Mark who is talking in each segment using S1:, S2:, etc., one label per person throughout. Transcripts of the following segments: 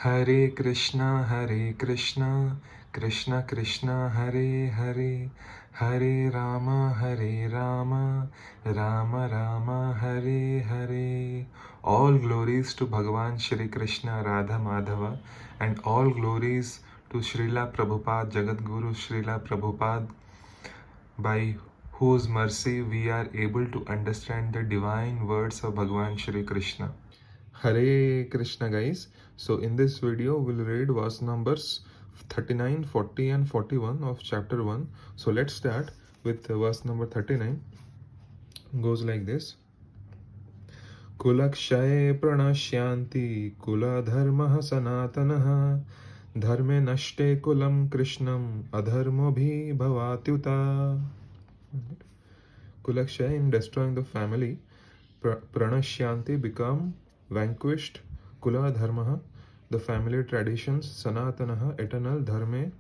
S1: Hare Krishna, Krishna Krishna, Hare Hare, Hare Rama, Rama Rama, Hare Hare. All glories to Bhagwan Shri Krishna, Radha Madhava, and all glories to Srila Prabhupada, Jagat Guru Srila Prabhupada, by whose mercy we are able to understand the divine words of Bhagwan Shri Krishna. Hare Krishna, guys. So in this video we'll read verse numbers 39, 40 and 41 of chapter 1. So let's start with verse number 39. Goes like this. Kulakshaye pranashyanti kula dharmah sanatanaha dharme nashte kulam krishnam adharmo bhi bhavatyuta. Kulakshaye, in destroying the family, pranashyanti, become vanquished, kula dharmaha, the family traditions, sanatanaha, eternal, dharme,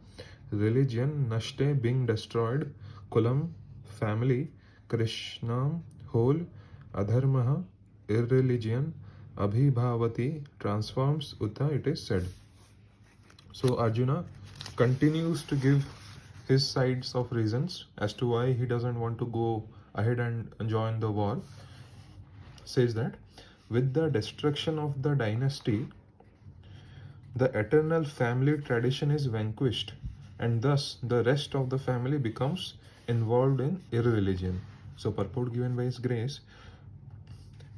S1: religion, nashte, being destroyed, kulam, family, krishnam, whole, adharmaha, irreligion, abhibhavati, transforms, uta, it is said. So Arjuna continues to give his sides of reasons as to why he doesn't want to go ahead and join the war. Says that with the destruction of the dynasty, the eternal family tradition is vanquished, and thus the rest of the family becomes involved in irreligion. So purport given by His Grace,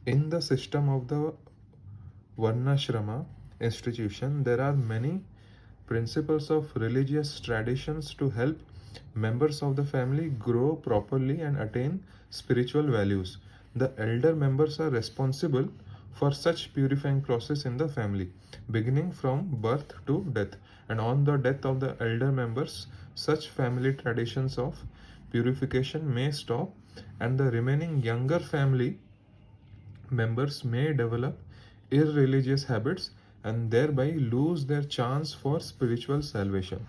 S1: in the system of the Varnashrama institution, there are many principles of religious traditions to help members of the family grow properly and attain spiritual values. The elder members are responsible for such purifying process in the family, beginning from birth to death. And on the death of the elder members, such family traditions of purification may stop, and the remaining younger family members may develop irreligious habits and thereby lose their chance for spiritual salvation.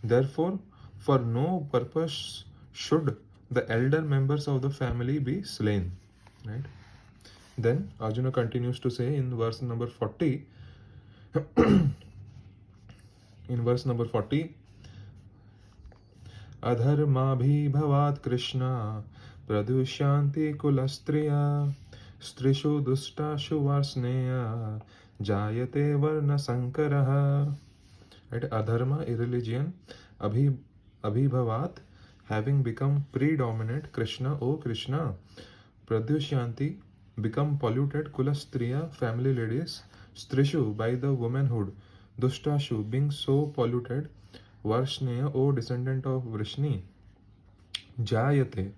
S1: Therefore, for no purpose should the elder members of the family be slain. Right? Then Arjuna continues to say in verse number 40, in verse number 40, Adharmabhi bhavat Krishna pradushyanti kulastriya strishu dustashu varsneya jayate varna sankaraha. Right? Adharma, irreligion, abhibhavat, having become predominant, Krishna, O Krishna, pradushyanti, become polluted, kulastriya, family ladies, strishu, by the womanhood, dustashu, being so polluted, varsneya, O descendant of Vrishni, jayate,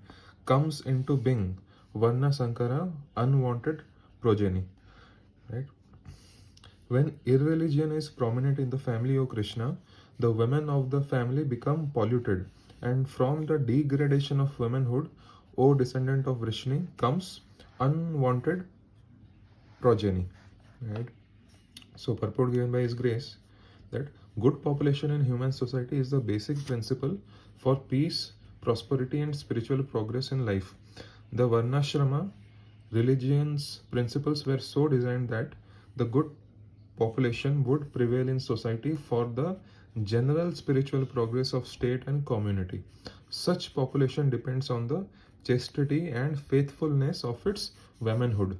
S1: comes into being, varna sankara, unwanted progeny. Right? When irreligion is prominent in the family of Krishna, the women of the family become polluted, and from the degradation of womanhood, O descendant of Vrishni, comes unwanted progeny. Right? So purport given by His Grace that good population in human society is the basic principle for peace, prosperity and spiritual progress in life. The Varnashrama religion's principles were so designed that the good population would prevail in society for the general spiritual progress of state and community. Such population depends on the chastity and faithfulness of its womanhood.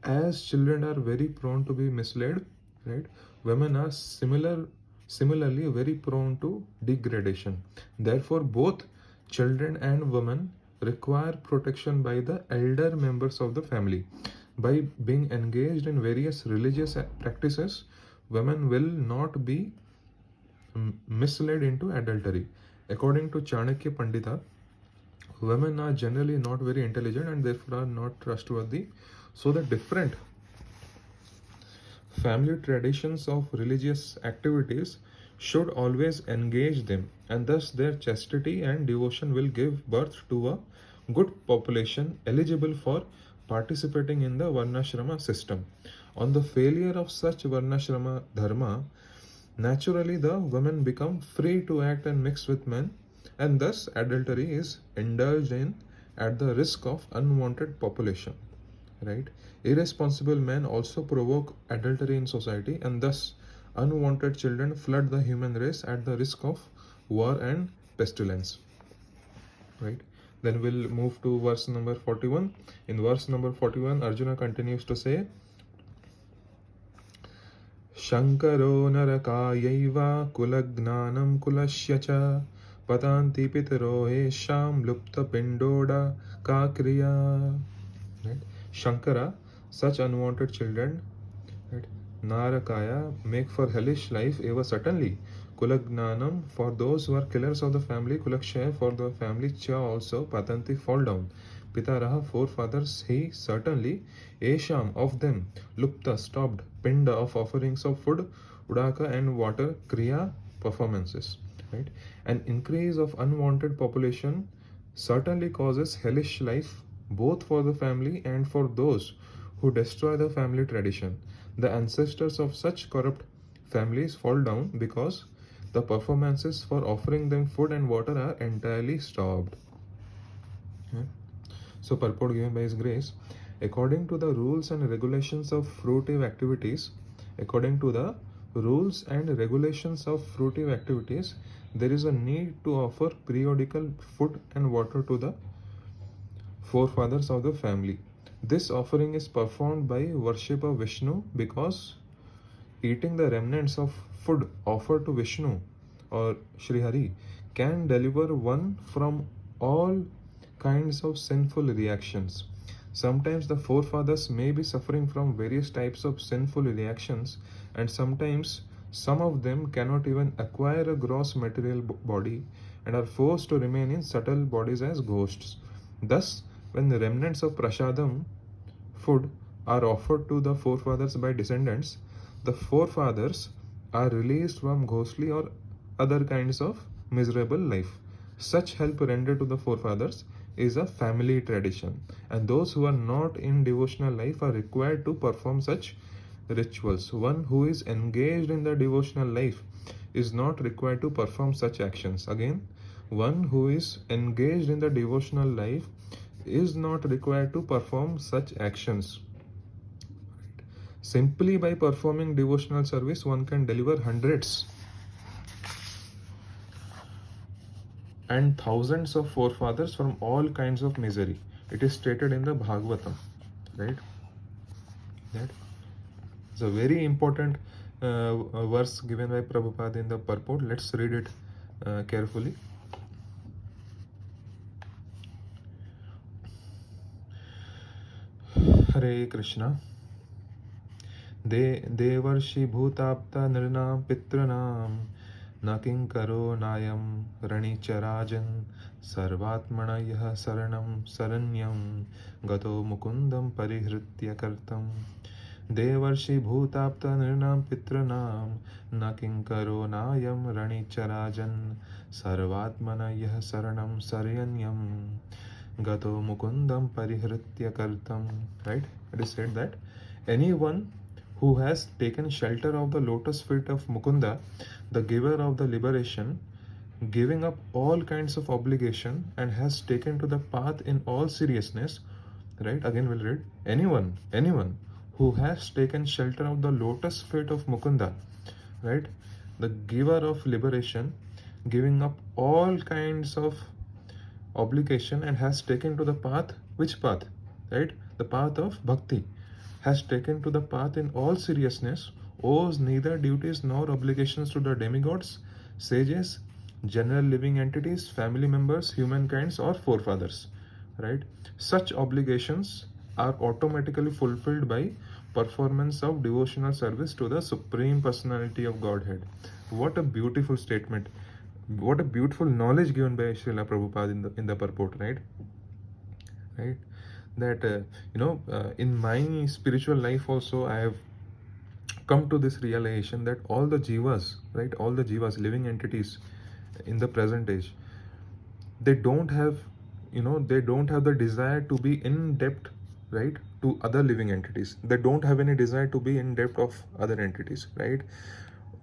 S1: As children are very prone to be misled, right? Women are similarly very prone to degradation. Therefore, both children and women require protection by the elder members of the family. By being engaged in various religious practices, women will not be misled into adultery. According to Chanakya Pandita, women are generally not very intelligent and therefore are not trustworthy. So the different family traditions of religious activities should always engage them, and thus their chastity and devotion will give birth to a good population eligible for participating in the Varnashrama system. On the failure of such Varnashrama dharma, naturally the women become free to act and mix with men, and thus adultery is indulged in at the risk of unwanted population. right? Irresponsible men also provoke adultery in society, and thus unwanted children flood the human race at the risk of war and pestilence, right? Then we'll move to verse number 41. In verse number 41, Arjuna continues to say, Shankaro narakayaiva kulagnanam kulasya cha patanti pitaro hesham lupta pindoda kakriya. Right? Shankara, such unwanted children, right? Narakaya, make for hellish life, eva certainly. Kulagnanam, for those who are killers of the family, Kulakshaya, for the family, Cha also, Patanti, fall down. Pitaraha, forefathers, he, certainly. Esham, of them. Lupta, stopped. Pinda, of offerings of food. Udaka and water. Kriya, performances. Right? An increase of unwanted population certainly causes hellish life both for the family and for those who destroy the family tradition. The ancestors of such corrupt families fall down because the performances for offering them food and water are entirely stopped. So, purport given by His Grace, according to the rules and regulations of fruitive activities, according to the rules and regulations of fruitive activities, there is a need to offer periodical food and water to the forefathers of the family. This offering is performed by worship of Vishnu because eating the remnants of food offered to Vishnu or Sri Hari can deliver one from all kinds of sinful reactions. Sometimes the forefathers may be suffering from various types of sinful reactions, and sometimes some of them cannot even acquire a gross material body and are forced to remain in subtle bodies as ghosts. Thus, when the remnants of prasadam food are offered to the forefathers by descendants, the forefathers are released from ghostly or other kinds of miserable life. Such help rendered to the forefathers is a family tradition, and those who are not in devotional life are required to perform such rituals. One who is engaged in the devotional life is not required to perform such actions. Again, one who is engaged in the devotional life is not required to perform such actions. Simply by performing devotional service, one can deliver hundreds and thousands of forefathers from all kinds of misery. It is stated in the Bhagavatam, right? That is a very important verse given by Prabhupada in the purport. Let's read it carefully. Hare Krishna. Devarshi bhutapta nirnam pitranam na kinkaro nayam ranicharajan sarvatmana yah saranam saranyam gato mukundam parihritya kartam. Devarshi bhutapta nirnam pitranam na kinkaro nayam ranicharajan sarvatmana yah saranam saranyam gato mukundam parihritya kartam. Right? It is said that anyone who has taken shelter of the lotus feet of Mukunda, the giver of the liberation, giving up all kinds of obligation, and has taken to the path in all seriousness, right? Again we'll read, anyone who has taken shelter of the lotus feet of Mukunda, right? The giver of liberation, giving up all kinds of obligation, and has taken to the path, which path? Right? The path of bhakti, has taken to the path in all seriousness, owes neither duties nor obligations to the demigods, sages, general living entities, family members, humankinds, or forefathers. Right? Such obligations are automatically fulfilled by performance of devotional service to the Supreme Personality of Godhead. What a beautiful statement. What a beautiful knowledge given by Srila Prabhupada in the purport, right? Right? That in my spiritual life also, I have come to this realization that all the jivas, right, all the jivas, living entities in the present age, they don't have the desire to be in debt, right, to other living entities. They don't have any desire to be in debt of other entities, right?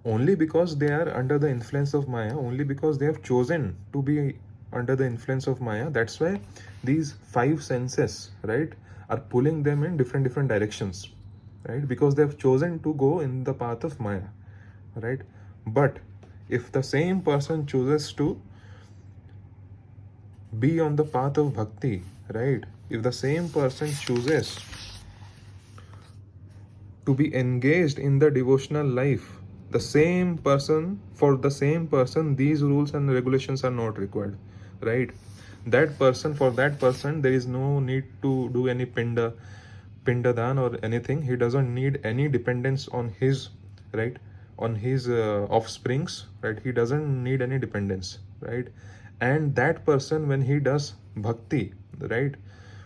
S1: Only because they are under the influence of Maya, only because they have chosen to be under the influence of Maya. That's why these five senses, right, are pulling them in different directions, right? Because they have chosen to go in the path of Maya, right? But if the same person chooses to be on the path of bhakti, right? If the same person chooses to be engaged in the devotional life, the same person, for the same person, these rules and regulations are not required, right? That person, for that person, there is no need to do any pindadan or anything. He doesn't need any dependence on his, right, on his offsprings, right? He doesn't need any dependence, right? And that person, when he does bhakti, right,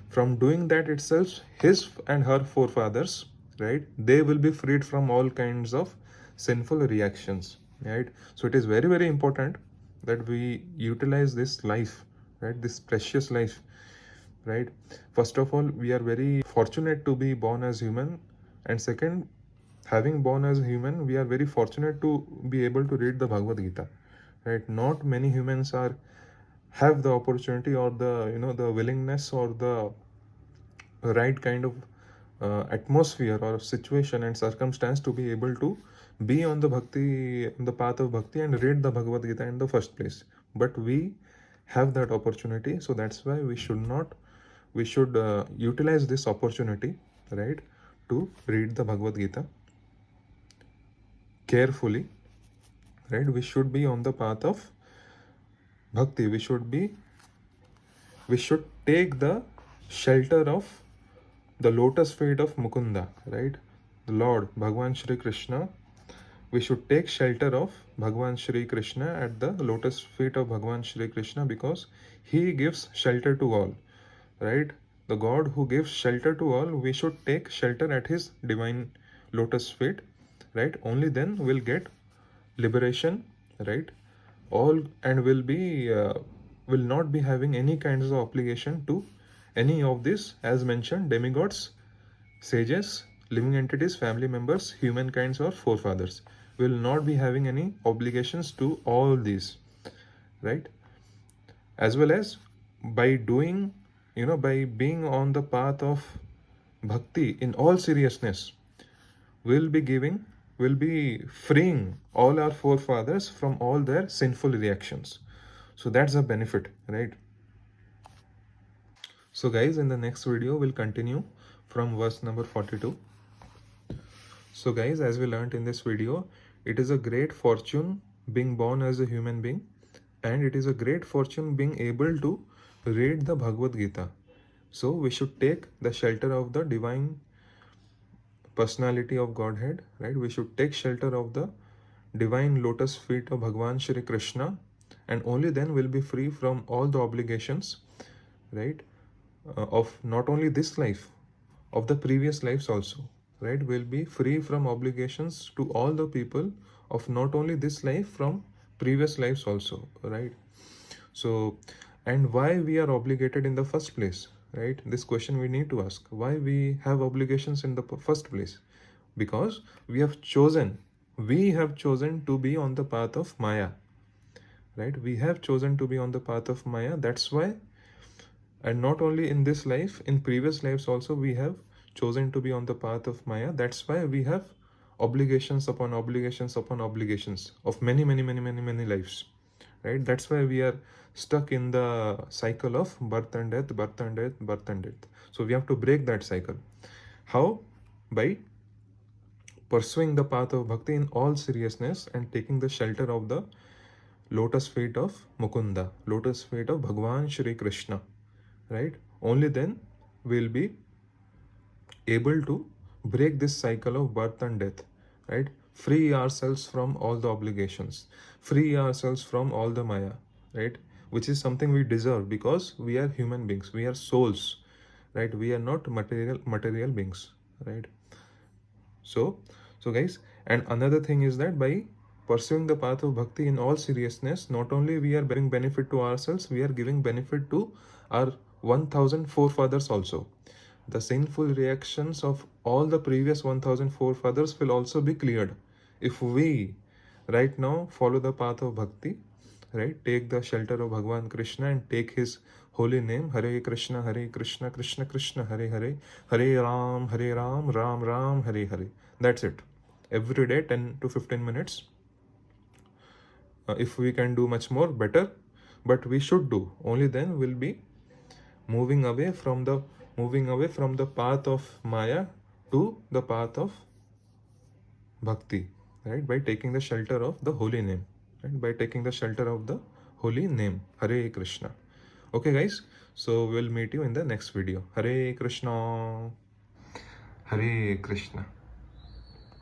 S1: from doing that itself, his and her forefathers, right, they will be freed from all kinds of sinful reactions, right? So it is very important that we utilize this life, right, this precious life, right? First of all, we are very fortunate to be born as human, and second, having born as human, we are very fortunate to be able to read the Bhagavad Gita, right? Not many humans are have the opportunity or the, you know, the willingness or the right kind of atmosphere or situation and circumstance to be able to be on the bhakti, in the path of bhakti, and read the Bhagavad Gita in the first place. But we have that opportunity, so that's why we should utilize this opportunity, right, to read the Bhagavad Gita carefully, right? We should be on the path of bhakti. We should take the shelter of the lotus feet of Mukunda, right? The Lord, Bhagwan Shri Krishna. We should take shelter of Bhagwan Shri Krishna at the lotus feet of Bhagwan Shri Krishna, because he gives shelter to all, right? The God who gives shelter to all, we should take shelter at his divine lotus feet, right? Only then we'll get liberation, right? All, and will not be having any kinds of obligation to any of this, as mentioned, demigods, sages, living entities, family members, humankinds, or forefathers. Will not be having any obligations to all these, right? As well as by doing, you know, by being on the path of bhakti in all seriousness, will be giving, will be freeing all our forefathers from all their sinful reactions. So that's a benefit, right? So guys, in the next video, we'll continue from verse number 42. So guys, as we learned in this video, it is a great fortune being born as a human being, and it is a great fortune being able to read the Bhagavad Gita. So we should take the shelter of the divine personality of Godhead, right? We should take shelter of the divine lotus feet of Bhagwan Shri Krishna, and only then we'll be free from all the obligations, right? Of not only this life, of the previous lives also, right? We'll be free from obligations to all the people of not only this life, from previous lives also, right? So, and why we are obligated in the first place, right? This question we need to ask. Why we have obligations in the first place? Because we have chosen to be on the path of Maya, right? We have chosen to be on the path of Maya. That's why, and not only in this life, in previous lives also, we have chosen to be on the path of Maya. That's why we have obligations upon obligations upon obligations of many lives, right? That's why we are stuck in the cycle of birth and death, birth and death, birth and death. So we have to break that cycle. How? By pursuing the path of bhakti in all seriousness and taking the shelter of the lotus feet of Mukunda, lotus feet of Bhagwan Shri Krishna, right? Only then we'll be able to break this cycle of birth and death, right? Free ourselves from all the obligations, free ourselves from all the Maya, right? Which is something we deserve, because we are human beings, we are souls, right? We are not material beings, right? So guys, and another thing is that by pursuing the path of bhakti in all seriousness, not only we are giving benefit to ourselves, we are giving benefit to our 1000 forefathers also. The sinful reactions of all the previous 1000 forefathers will also be cleared if we right now follow the path of bhakti, right? Take the shelter of Bhagwan Krishna and take his holy name, Hare Krishna, Krishna Krishna, Hare Hare, Hare Ram, Ram Ram, Hare Hare. That's it. Every day, 10 to 15 minutes. If we can do much more, better. But we should do. Only then we'll be moving away from the path of Maya to the path of Bhakti, right? By taking the shelter of the holy name, right? By taking the shelter of the holy name, Hare Krishna. Okay, guys. So we'll meet you in the next video. Hare Krishna. Hare Krishna.